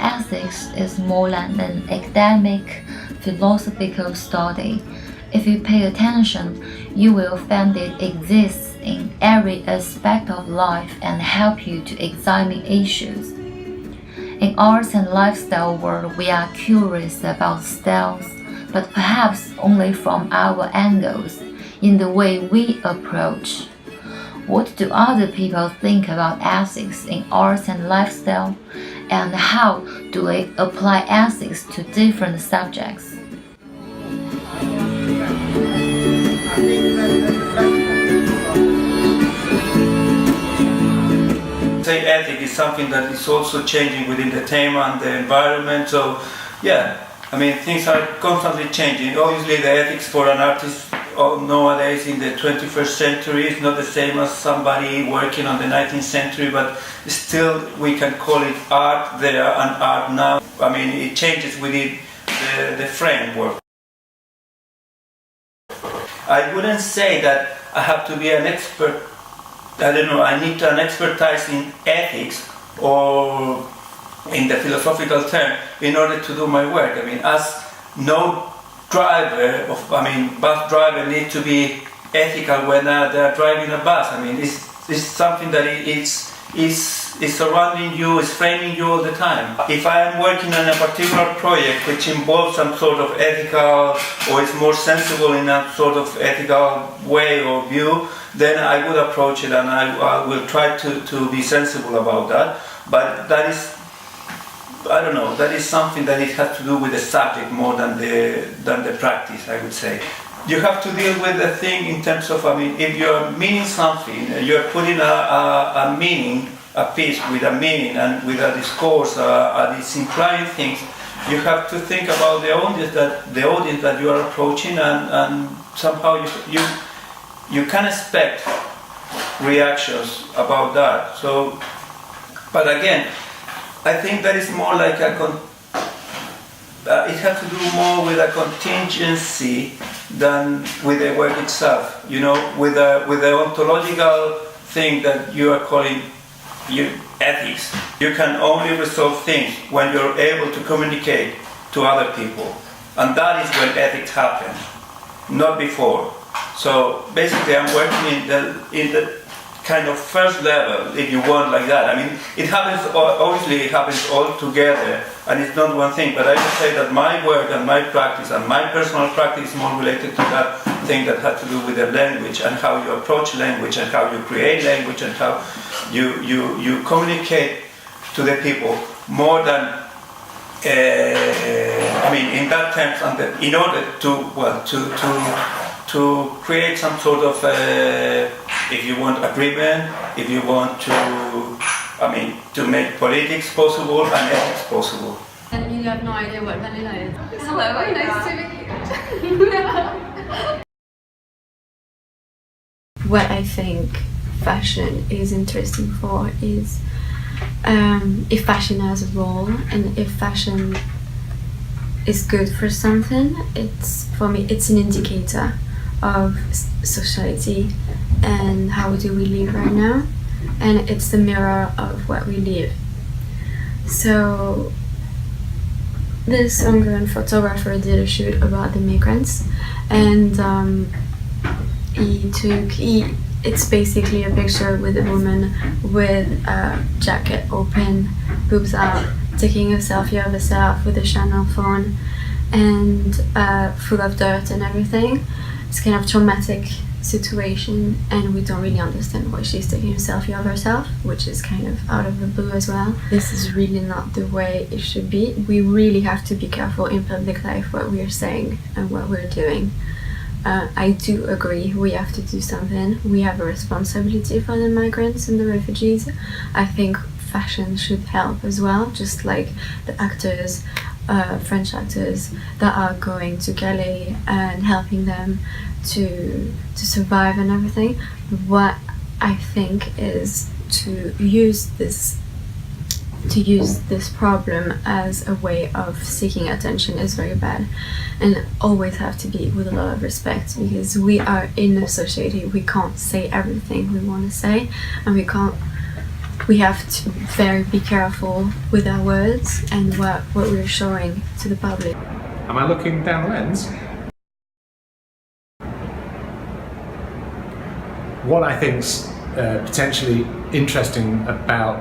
ethics is more than an academic, philosophical study. If you pay attention, you will find it exists in every aspect of life and help you to examine issues. In arts and lifestyle world, we are curious about styles, but perhaps only from our angles, in the way we approach. What do other people think about ethics in arts and lifestyle, and how do they apply ethics to different subjects? Say ethic is something that is also changing within the theme and the environment. So, yeah, I mean, things are constantly changing. Obviously, the ethics for an artist nowadays in the 21st century is not the same as somebody working on the 19th century, but still we can call it art there and art now. I mean, it changes within the framework. I wouldn't say that I have to be an expert. I don't know, I need an expertise in ethics or in the philosophical term in order to do my work. I mean, as no bus driver need to be ethical when they are driving a bus. I mean, it's something that is surrounding you, is framing you all the time. If I am working on a particular project which involves some sort of ethical or is more sensible in a sort of ethical way or view, then I would approach it and I will try to be sensible about that. But that is, I don't know, that is something that it has to do with the subject more than the practice, I would say. You have to deal with the thing in terms of, I mean, if you're meaning something, you're putting a meaning, a piece with a meaning and with a discourse, it's implying things, you have to think about the audience that you are approaching, and somehow you can expect reactions about that. So, but again, I think that is more like it has to do more with a contingency than with the work itself. You know, with the ontological thing that you are calling ethics. You can only resolve things when you're able to communicate to other people, and that is when ethics happen, not before. So basically, I'm working in the kind of first level, if you want, like that. I mean, it happens, obviously it happens all together, and it's not one thing, but I would say that my work and my practice and my personal practice is more related to that thing that had to do with the language and how you approach language and how you create language and how you communicate to the people more than in that terms, and in order to create some sort of, if you want, agreement, if you want to make politics possible and ethics possible. And you have no idea what vanilla is. Hello, nice to meet you. What I think fashion is interesting for is if fashion has a role and if fashion is good for something, for me it's an indicator of society and how do we live right now, and it's the mirror of what we live. So this Hungarian photographer did a shoot about the migrants, and it's basically a picture with a woman with a jacket open, boobs out, taking a selfie of herself with a Chanel phone and full of dirt and everything. It's kind of traumatic situation, and we don't really understand why she's taking a selfie of herself, which is kind of out of the blue as well. This is really not the way it should be. We really have to be careful in public life what we're saying and what we're doing. I do agree we have to do something. We have a responsibility for the migrants and the refugees. I think fashion should help as well, just like the actors, French actors that are going to Calais and helping them to survive and everything. What I think is to use this problem as a way of seeking attention is very bad, and always have to be with a lot of respect, because we are in a society, we can't say everything we want to say, and we can't we have to very be careful with our words and what we're showing to the public. Am I looking down the lens? What I think's potentially interesting about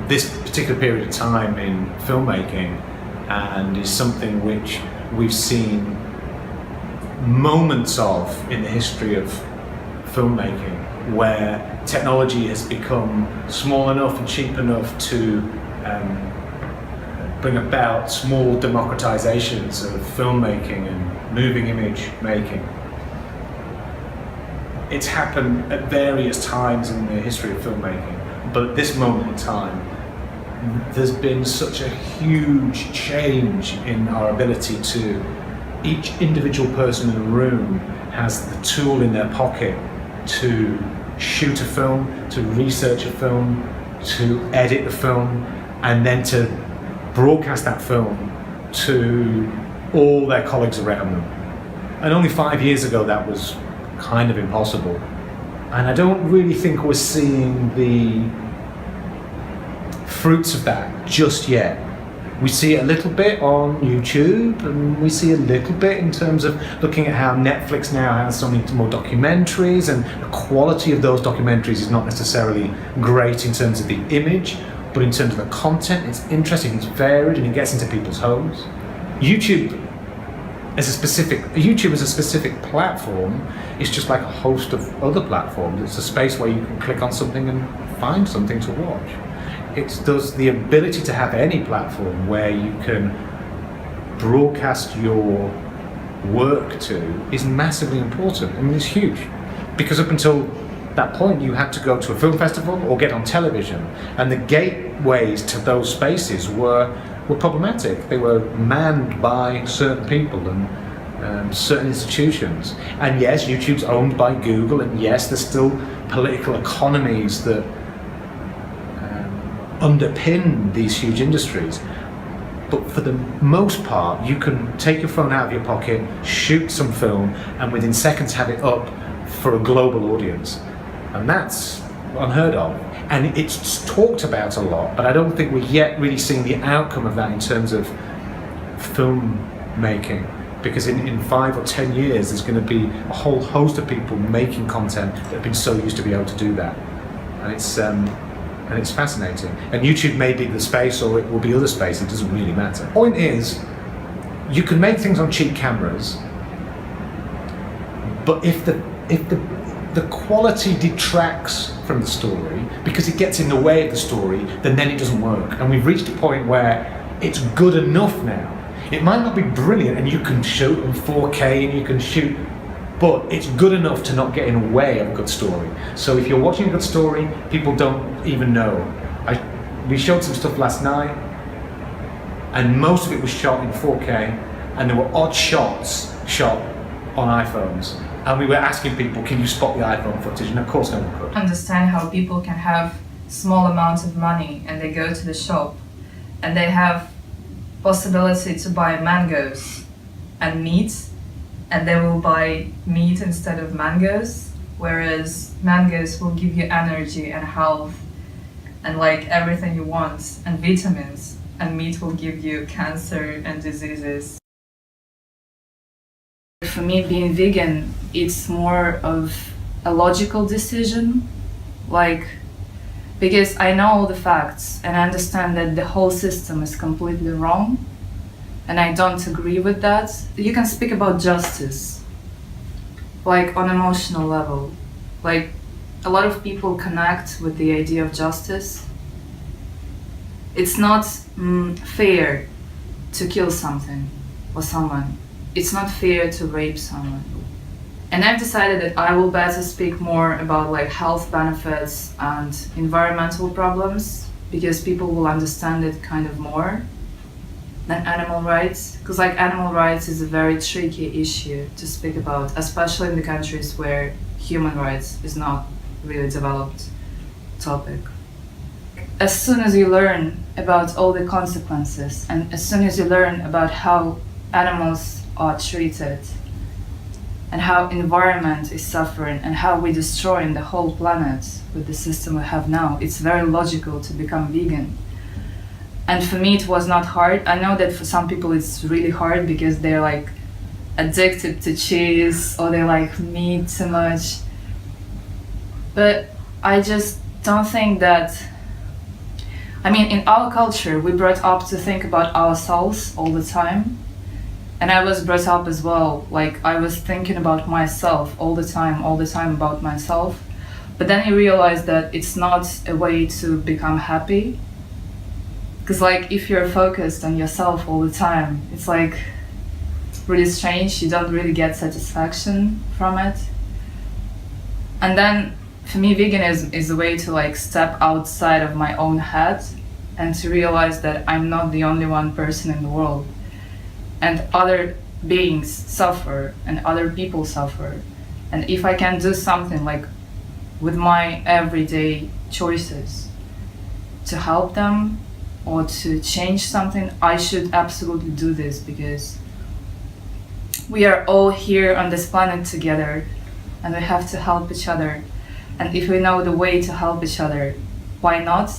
this particular period of time in filmmaking, and is something which we've seen moments of in the history of filmmaking, where technology has become small enough and cheap enough to bring about small democratizations of filmmaking and moving image making. It's happened at various times in the history of filmmaking, but at this moment in time, there's been such a huge change in our ability to, each individual person in the room has the tool in their pocket to shoot a film, to research a film, to edit the film, and then to broadcast that film to all their colleagues around them. And only 5 years ago that was kind of impossible. And I don't really think we're seeing the fruits of that just yet. We see it a little bit on YouTube, and we see a little bit in terms of looking at how Netflix now has so many more documentaries, and the quality of those documentaries is not necessarily great in terms of the image, but in terms of the content, it's interesting, it's varied, and it gets into people's homes. YouTube as a specific platform is just like a host of other platforms. It's a space where you can click on something and find something to watch. Does the ability to have any platform where you can broadcast your work to is massively important. I mean, it's huge, because up until that point you had to go to a film festival or get on television, and the gateways to those spaces were problematic. They were manned by certain people and certain institutions. And yes, YouTube's owned by Google, and yes, there's still political economies that underpin these huge industries. But for the most part, you can take your phone out of your pocket, shoot some film, and within seconds have it up for a global audience. And that's unheard of. And it's talked about a lot, but I don't think we're yet really seeing the outcome of that in terms of film making. Because in 5 or 10 years, there's going to be a whole host of people making content that have been so used to be able to do that. And it's fascinating. And YouTube may be the space, or it will be other space, it doesn't really matter. The point is, you can make things on cheap cameras, but if the quality detracts from the story, because it gets in the way of the story, then it doesn't work. And we've reached a point where it's good enough now. It might not be brilliant, and you can shoot in 4K and you can shoot, but it's good enough to not get in the way of a good story. So if you're watching a good story, people don't even know. We showed some stuff last night, and most of it was shot in 4K, and there were odd shots shot on iPhones. And we were asking people, can you spot the iPhone footage? And of course no one could. Understand how people can have small amounts of money and they go to the shop and they have possibility to buy mangoes and meat, and they will buy meat instead of mangoes, whereas mangoes will give you energy and health and like everything you want and vitamins, and meat will give you cancer and diseases. For me, being vegan, it's more of a logical decision, because I know all the facts and I understand that the whole system is completely wrong, and I don't agree with that. You can speak about justice, on emotional level. A lot of people connect with the idea of justice. It's not fair to kill something or someone. It's not fair to rape someone. And I've decided that I will better speak more about health benefits and environmental problems, because people will understand it kind of more than animal rights. Because animal rights is a very tricky issue to speak about, especially in the countries where human rights is not really developed topic. As soon as you learn about all the consequences, and as soon as you learn about how animals are treated, and how environment is suffering and how we destroying the whole planet with the system we have now, it's very logical to become vegan. And for me, it was not hard. I know that for some people it's really hard because they're like addicted to cheese or they like meat too much. But I just don't think that, I mean, in our culture, we brought up to think about ourselves all the time. And I was brought up as well, like I was thinking about myself all the time about myself. But then you realize that it's not a way to become happy. Because like if you're focused on yourself all the time, it's like really strange, you don't really get satisfaction from it. And then for me, veganism is a way to like step outside of my own head and to realize that I'm not the only one person in the world. And other beings suffer and other people suffer. And if I can do something like with my everyday choices to help them or to change something, I should absolutely do this because we are all here on this planet together and we have to help each other. And if we know the way to help each other, why not?